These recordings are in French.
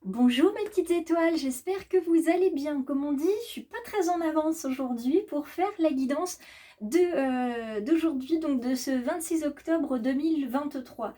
Bonjour mes petites étoiles, j'espère que vous allez bien. Comme on dit, je suis pas très en avance aujourd'hui pour faire la guidance d'aujourd'hui, donc de ce 26 octobre 2023.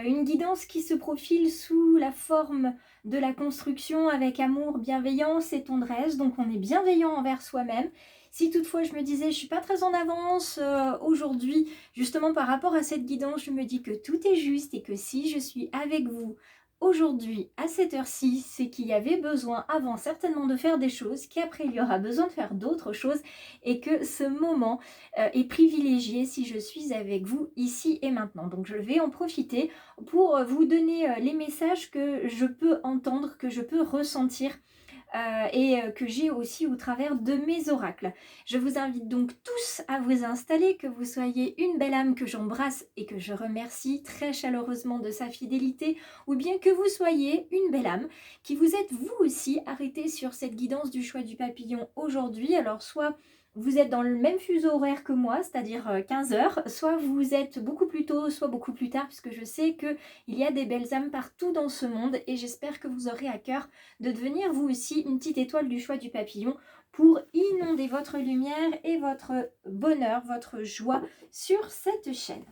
Une guidance qui se profile sous la forme de la construction avec amour, bienveillance et tendresse. Donc on est bienveillant envers soi-même. Si toutefois je me disais je suis pas très en avance aujourd'hui, justement par rapport à cette guidance, je me dis que tout est juste et que si je suis avec vous aujourd'hui, à cette heure-ci, c'est qu'il y avait besoin avant certainement de faire des choses, qu'après il y aura besoin de faire d'autres choses et que ce moment est privilégié si je suis avec vous ici et maintenant. Donc je vais en profiter pour vous donner les messages que je peux entendre, que je peux ressentir que j'ai aussi au travers de mes oracles. Je vous invite donc tous à vous installer, que vous soyez une belle âme que j'embrasse et que je remercie très chaleureusement de sa fidélité, ou bien que vous soyez une belle âme qui vous êtes vous aussi arrêté sur cette guidance du choix du papillon aujourd'hui. Alors soit vous êtes dans le même fuseau horaire que moi, c'est-à-dire 15 heures, soit vous êtes beaucoup plus tôt, soit beaucoup plus tard, puisque je sais qu'il y a des belles âmes partout dans ce monde et j'espère que vous aurez à cœur de devenir vous aussi une petite étoile du choix du papillon pour inonder votre lumière et votre bonheur, votre joie sur cette chaîne.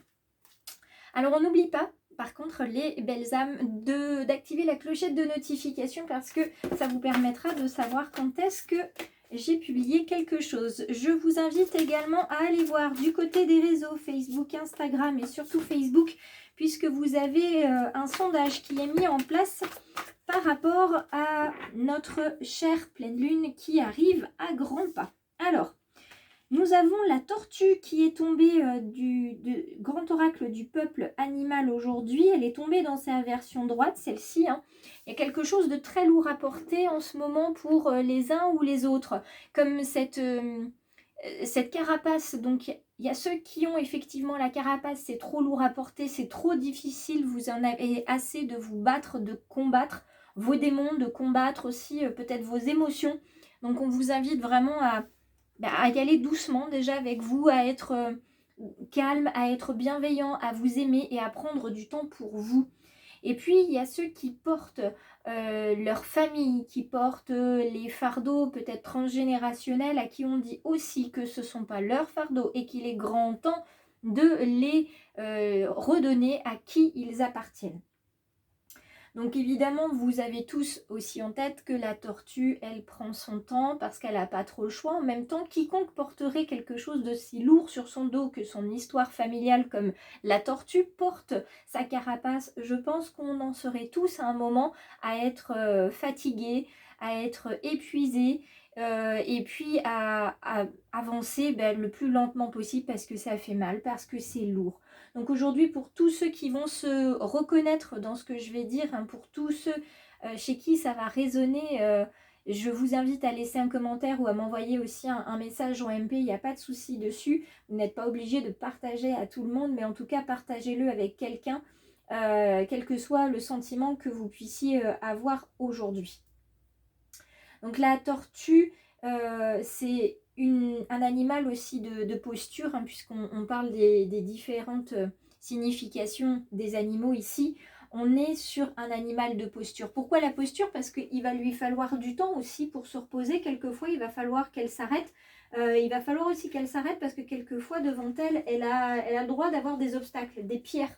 Alors on n'oublie pas par contre les belles âmes d'activer la clochette de notification parce que ça vous permettra de savoir quand est-ce que j'ai publié quelque chose. Je vous invite également à aller voir du côté des réseaux Facebook, Instagram et surtout Facebook puisque vous avez un sondage qui est mis en place par rapport à notre chère pleine lune qui arrive à grands pas. Alors, nous avons la tortue qui est tombée du grand oracle du peuple animal aujourd'hui. Elle est tombée dans sa version droite, celle-ci. Hein. Il y a quelque chose de très lourd à porter en ce moment pour les uns ou les autres. Comme cette carapace, donc il y a ceux qui ont effectivement la carapace, c'est trop lourd à porter, c'est trop difficile, vous en avez assez de vous battre, de combattre vos démons, de combattre aussi peut-être vos émotions. Donc on vous invite vraiment à y aller doucement déjà avec vous, à être calme, à être bienveillant, à vous aimer et à prendre du temps pour vous. Et puis, il y a ceux qui portent leur famille, qui portent les fardeaux peut-être transgénérationnels, à qui on dit aussi que ce ne sont pas leurs fardeaux et qu'il est grand temps de les redonner à qui ils appartiennent. Donc évidemment, vous avez tous aussi en tête que la tortue, elle prend son temps parce qu'elle n'a pas trop le choix. En même temps, quiconque porterait quelque chose de si lourd sur son dos que son histoire familiale comme la tortue porte sa carapace, je pense qu'on en serait tous à un moment à être fatigués, à être épuisés et puis à avancer le plus lentement possible parce que ça fait mal, parce que c'est lourd. Donc aujourd'hui, pour tous ceux qui vont se reconnaître dans ce que je vais dire, hein, pour tous ceux chez qui ça va résonner, je vous invite à laisser un commentaire ou à m'envoyer aussi un message en MP, il n'y a pas de souci dessus. Vous n'êtes pas obligé de partager à tout le monde, mais en tout cas, partagez-le avec quelqu'un, quel que soit le sentiment que vous puissiez avoir aujourd'hui. Donc la tortue, c'est un animal aussi de posture, hein, puisqu'on parle des différentes significations des animaux ici. On est sur un animal de posture. Pourquoi la posture? Parce qu'il va lui falloir du temps aussi pour se reposer. Quelquefois, il va falloir qu'elle s'arrête. Il va falloir aussi qu'elle s'arrête parce que quelquefois, devant elle, elle a le droit d'avoir des obstacles, des pierres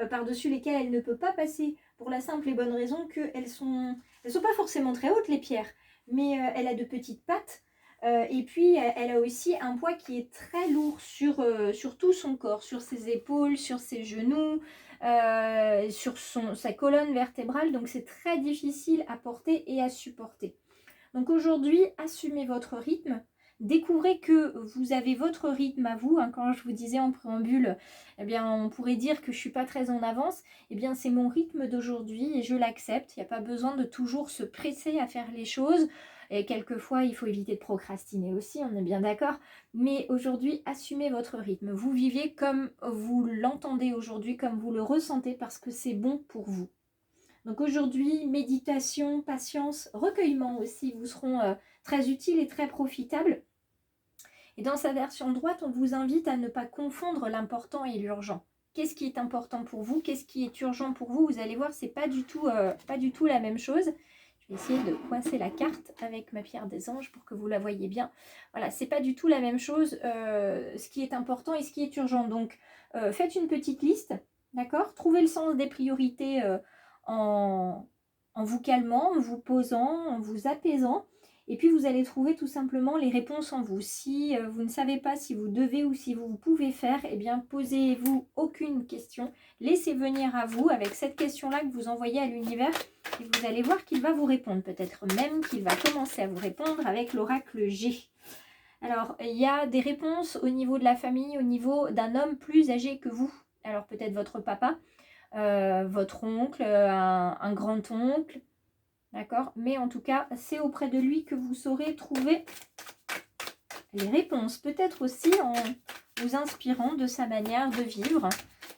par-dessus lesquelles elle ne peut pas passer pour la simple et bonne raison qu'elles sont pas forcément très hautes, les pierres, mais elle a de petites pattes. Et puis, elle a aussi un poids qui est très lourd sur tout son corps, sur ses épaules, sur ses genoux, sur sa colonne vertébrale. Donc, c'est très difficile à porter et à supporter. Donc, aujourd'hui, assumez votre rythme. Découvrez que vous avez votre rythme à vous. Hein, quand je vous disais en préambule, eh bien, on pourrait dire que je ne suis pas très en avance. Eh bien, c'est mon rythme d'aujourd'hui et je l'accepte. Il n'y a pas besoin de toujours se presser à faire les choses. Et quelquefois, il faut éviter de procrastiner aussi, on est bien d'accord. Mais aujourd'hui, assumez votre rythme. Vous vivez comme vous l'entendez aujourd'hui, comme vous le ressentez, parce que c'est bon pour vous. Donc aujourd'hui, méditation, patience, recueillement aussi vous seront très utiles et très profitables. Et dans sa version droite, on vous invite à ne pas confondre l'important et l'urgent. qu'est-ce qui est important pour vous, qu'est-ce qui est urgent pour vous. Vous allez voir, c'est pas du tout la même chose. Je vais essayer de coincer la carte avec ma pierre des anges pour que vous la voyez bien. Voilà, c'est pas du tout la même chose, ce qui est important et ce qui est urgent. Donc, faites une petite liste, d'accord? Trouvez le sens des priorités en vous calmant, en vous posant, en vous apaisant. Et puis, vous allez trouver tout simplement les réponses en vous. Si vous ne savez pas si vous devez ou si vous pouvez faire, eh bien, posez-vous aucune question. Laissez venir à vous avec cette question-là que vous envoyez à l'univers. Et vous allez voir qu'il va vous répondre. Peut-être même qu'il va commencer à vous répondre avec l'oracle G. Alors, il y a des réponses au niveau de la famille, au niveau d'un homme plus âgé que vous. Alors, peut-être votre papa, votre oncle, un grand-oncle. D'accord? Mais en tout cas, c'est auprès de lui que vous saurez trouver les réponses. Peut-être aussi en vous inspirant de sa manière de vivre.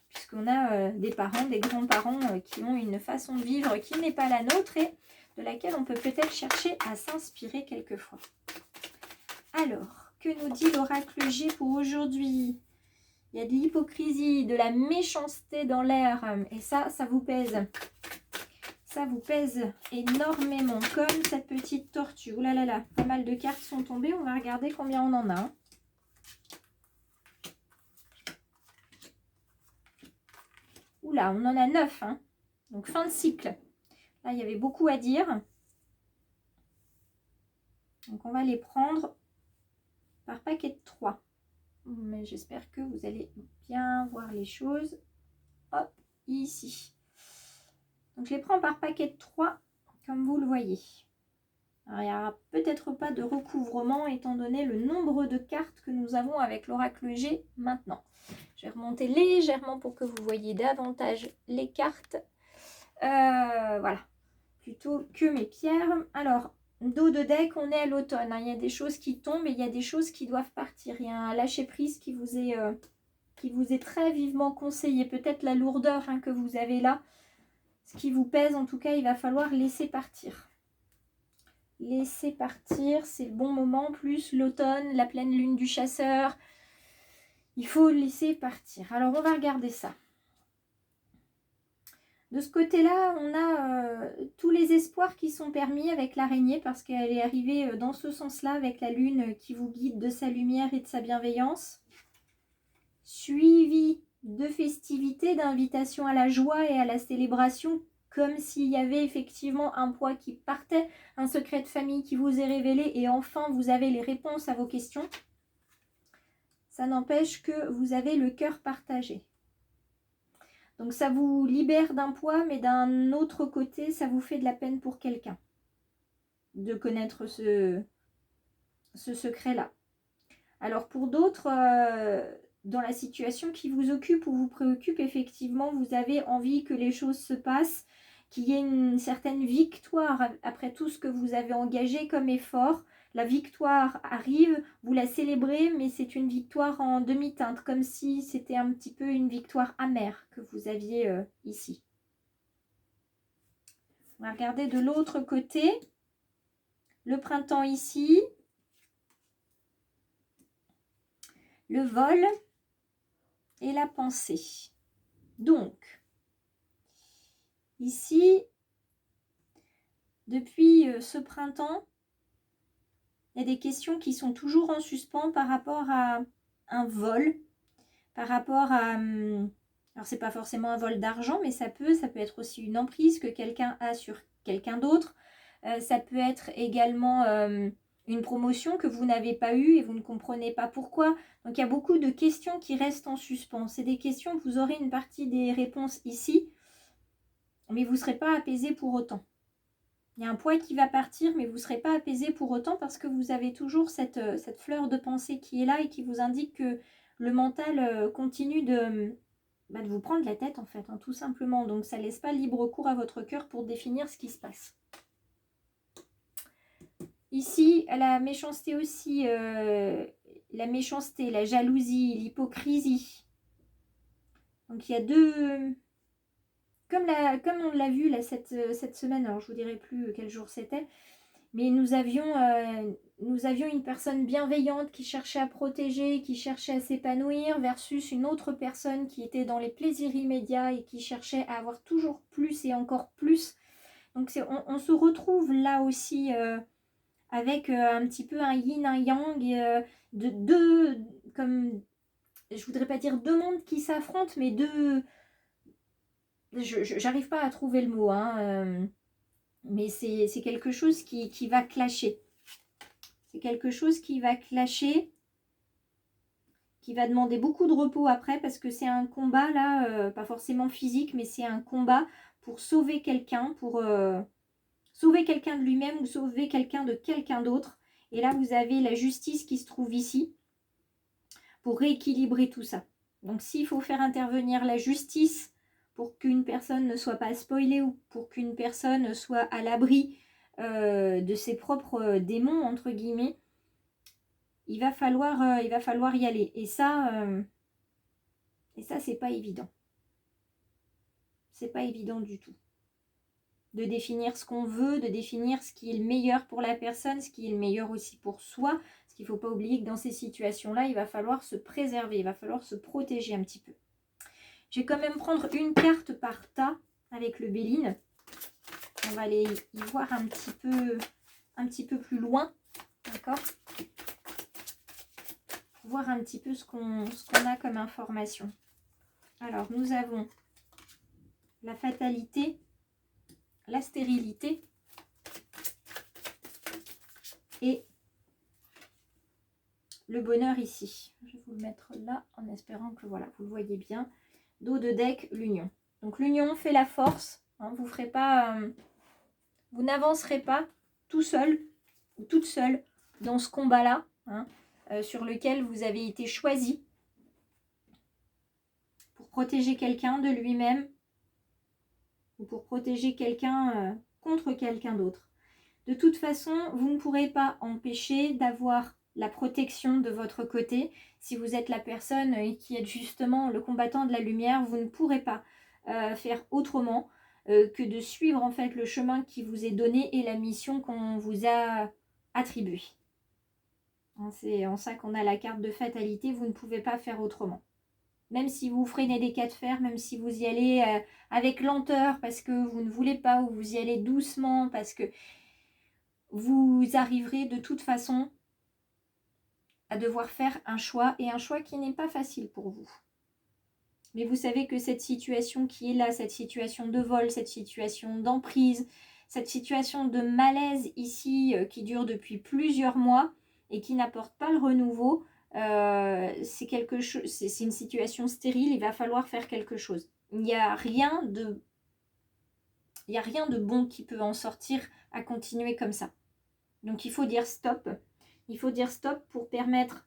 Puisqu'on a des parents, des grands-parents qui ont une façon de vivre qui n'est pas la nôtre et de laquelle on peut peut-être chercher à s'inspirer quelquefois. Alors, que nous dit l'oracle G pour aujourd'hui? Il y a de l'hypocrisie, de la méchanceté dans l'air et ça vous pèse. Ça vous pèse énormément, comme cette petite tortue. Ouh là là là, pas mal de cartes sont tombées. On va regarder combien on en a. Oula, on en a 9. Hein. Donc, fin de cycle. Là, il y avait beaucoup à dire. Donc, on va les prendre par paquet de 3. Mais j'espère que vous allez bien voir les choses. Hop, ici. Donc, je les prends par paquet de 3, comme vous le voyez. Alors, il n'y aura peut-être pas de recouvrement, étant donné le nombre de cartes que nous avons avec l'oracle G maintenant. Je vais remonter légèrement pour que vous voyez davantage les cartes. Voilà, plutôt que mes pierres. Alors, dos de deck, on est à l'automne. Hein. Il y a des choses qui tombent et il y a des choses qui doivent partir. Il y a un lâcher-prise qui vous est très vivement conseillé. Peut-être la lourdeur que vous avez là. Ce qui vous pèse, en tout cas, il va falloir laisser partir. Laisser partir, c'est le bon moment. Plus l'automne, la pleine lune du chasseur. Il faut laisser partir. Alors, on va regarder ça. De ce côté-là, on a tous les espoirs qui sont permis avec l'araignée parce qu'elle est arrivée dans ce sens-là avec la lune qui vous guide de sa lumière et de sa bienveillance. Suivi de festivités, d'invitations à la joie et à la célébration, comme s'il y avait effectivement un poids qui partait, un secret de famille qui vous est révélé et enfin vous avez les réponses à vos questions. Ça n'empêche que vous avez le cœur partagé. Donc ça vous libère d'un poids, mais d'un autre côté, ça vous fait de la peine pour quelqu'un de connaître ce secret-là. Alors pour d'autres, dans la situation qui vous occupe ou vous préoccupe, effectivement, vous avez envie que les choses se passent, qu'il y ait une certaine victoire après tout ce que vous avez engagé comme effort. La victoire arrive, vous la célébrez, mais c'est une victoire en demi-teinte, comme si c'était un petit peu une victoire amère que vous aviez ici. On va regarder de l'autre côté. Le printemps ici. Le vol et la pensée. Donc, ici, depuis ce printemps, il y a des questions qui sont toujours en suspens par rapport à un vol, par rapport à... alors, c'est pas forcément un vol d'argent, mais ça peut être aussi une emprise que quelqu'un a sur quelqu'un d'autre. Ça peut être également une promotion que vous n'avez pas eue et vous ne comprenez pas pourquoi. Donc, il y a beaucoup de questions qui restent en suspens. C'est des questions que vous aurez une partie des réponses ici, mais vous ne serez pas apaisé pour autant. Il y a un poids qui va partir, mais vous ne serez pas apaisé pour autant parce que vous avez toujours cette fleur de pensée qui est là et qui vous indique que le mental continue de vous prendre la tête en fait, tout simplement. Donc ça ne laisse pas libre cours à votre cœur pour définir ce qui se passe. Ici, la méchanceté aussi, la méchanceté, la jalousie, l'hypocrisie. Donc il y a deux... Comme on l'a vu là, cette semaine, alors je ne vous dirai plus quel jour c'était, Mais nous avions une personne bienveillante qui cherchait à protéger, qui cherchait à s'épanouir, versus une autre personne qui était dans les plaisirs immédiats et qui cherchait à avoir toujours plus et encore plus. Donc on se retrouve là aussi avec un petit peu un yin, un yang, de deux, comme, je voudrais pas dire deux mondes qui s'affrontent, mais deux, j'arrive pas à trouver le mot, hein, mais c'est quelque chose qui va clasher. C'est quelque chose qui va clasher, qui va demander beaucoup de repos après, parce que c'est un combat là, pas forcément physique, mais c'est un combat pour sauver quelqu'un, pour sauver quelqu'un de lui-même ou sauver quelqu'un de quelqu'un d'autre. Et là, vous avez la justice qui se trouve ici pour rééquilibrer tout ça. Donc s'il faut faire intervenir la justice pour qu'une personne ne soit pas spoilée ou pour qu'une personne soit à l'abri de ses propres démons, entre guillemets, il va falloir y aller. Et ça c'est pas évident. C'est pas évident du tout. De définir ce qu'on veut, de définir ce qui est le meilleur pour la personne, ce qui est le meilleur aussi pour soi. Parce qu'il ne faut pas oublier que dans ces situations-là, il va falloir se préserver, il va falloir se protéger un petit peu. Je vais quand même prendre une carte par tas avec le Béline. On va aller y voir un petit peu plus loin. D'accord ? Pour voir un petit peu ce qu'on a comme information. Alors, nous avons la fatalité, la stérilité et le bonheur ici. Je vais vous le mettre là en espérant que voilà, vous le voyez bien. Dos de deck, l'union. Donc l'union fait la force. Hein, vous ferez pas, vous n'avancerez pas tout seul ou toute seule dans ce combat-là, hein, sur lequel vous avez été choisi pour protéger quelqu'un de lui-même ou pour protéger quelqu'un contre quelqu'un d'autre. De toute façon, vous ne pourrez pas empêcher d'avoir la protection de votre côté. Si vous êtes la personne qui est justement le combattant de la lumière, vous ne pourrez pas faire autrement que de suivre en fait le chemin qui vous est donné et la mission qu'on vous a attribuée. C'est en ça qu'on a la carte de fatalité, vous ne pouvez pas faire autrement. Même si vous freinez des cas de fer, même si vous y allez avec lenteur parce que vous ne voulez pas, ou vous y allez doucement parce que vous arriverez de toute façon à devoir faire un choix, et un choix qui n'est pas facile pour vous. Mais vous savez que cette situation qui est là, cette situation de vol, cette situation d'emprise, cette situation de malaise ici qui dure depuis plusieurs mois et qui n'apporte pas le renouveau, c'est quelque chose, c'est une situation stérile, il va falloir faire quelque chose. Il n'y a rien de bon qui peut en sortir à continuer comme ça. Donc il faut dire stop. Il faut dire stop pour permettre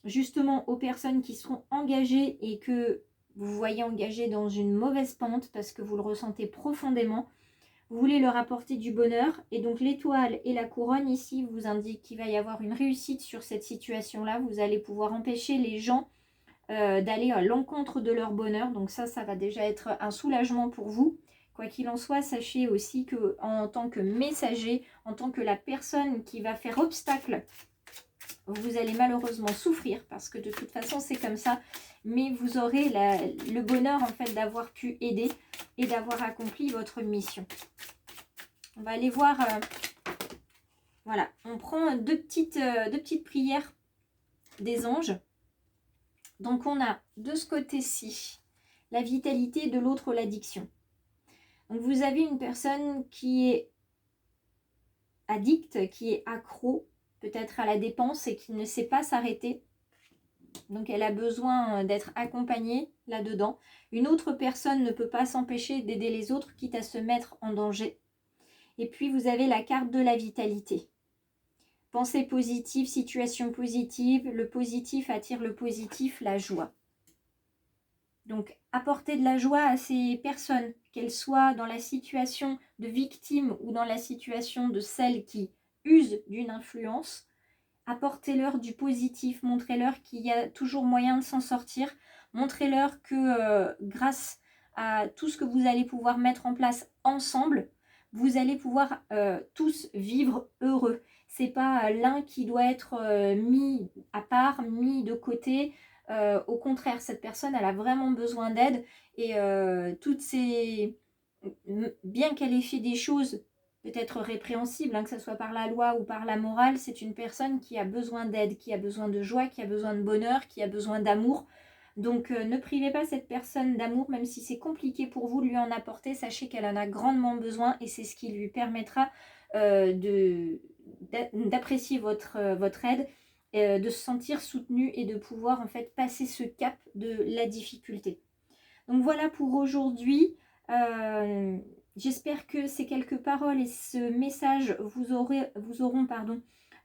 justement aux personnes qui seront engagées et que vous voyez engagées dans une mauvaise pente parce que vous le ressentez profondément, vous voulez leur apporter du bonheur. Et donc l'étoile et la couronne ici vous indiquent qu'il va y avoir une réussite sur cette situation-là. Vous allez pouvoir empêcher les gens d'aller à l'encontre de leur bonheur. Donc ça va déjà être un soulagement pour vous. Quoi qu'il en soit, sachez aussi que en tant que messager, en tant que la personne qui va faire obstacle, vous allez malheureusement souffrir parce que de toute façon c'est comme ça, mais vous aurez le bonheur en fait d'avoir pu aider et d'avoir accompli votre mission. On va aller voir, voilà, on prend deux petites prières des anges. Donc on a de ce côté-ci la vitalité, de l'autre l'addiction. Donc vous avez une personne qui est addicte, qui est accro peut-être à la dépense et qui ne sait pas s'arrêter. Donc elle a besoin d'être accompagnée là-dedans. Une autre personne ne peut pas s'empêcher d'aider les autres, quitte à se mettre en danger. Et puis vous avez la carte de la vitalité. Pensée positive, situation positive, le positif attire le positif, la joie. Donc apporter de la joie à ces personnes, qu'elles soient dans la situation de victime ou dans la situation de celle qui use d'une influence. Apportez-leur du positif, montrez-leur qu'il y a toujours moyen de s'en sortir, montrez-leur que grâce à tout ce que vous allez pouvoir mettre en place ensemble, vous allez pouvoir tous vivre heureux. C'est pas l'un qui doit être mis à part, mis de côté. Au contraire, cette personne, elle a vraiment besoin d'aide et bien qu'elle ait fait des choses peut-être répréhensibles, hein, que ce soit par la loi ou par la morale, c'est une personne qui a besoin d'aide, qui a besoin de joie, qui a besoin de bonheur, qui a besoin d'amour. Donc ne privez pas cette personne d'amour, même si c'est compliqué pour vous de lui en apporter, sachez qu'elle en a grandement besoin et c'est ce qui lui permettra d'apprécier votre aide, de se sentir soutenu et de pouvoir en fait passer ce cap de la difficulté. Donc voilà pour aujourd'hui. J'espère que ces quelques paroles et ce message vous auront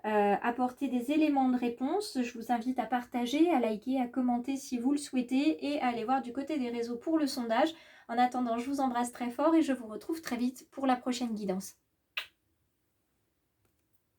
apporté des éléments de réponse. Je vous invite à partager, à liker, à commenter si vous le souhaitez et à aller voir du côté des réseaux pour le sondage. En attendant, je vous embrasse très fort et je vous retrouve très vite pour la prochaine guidance.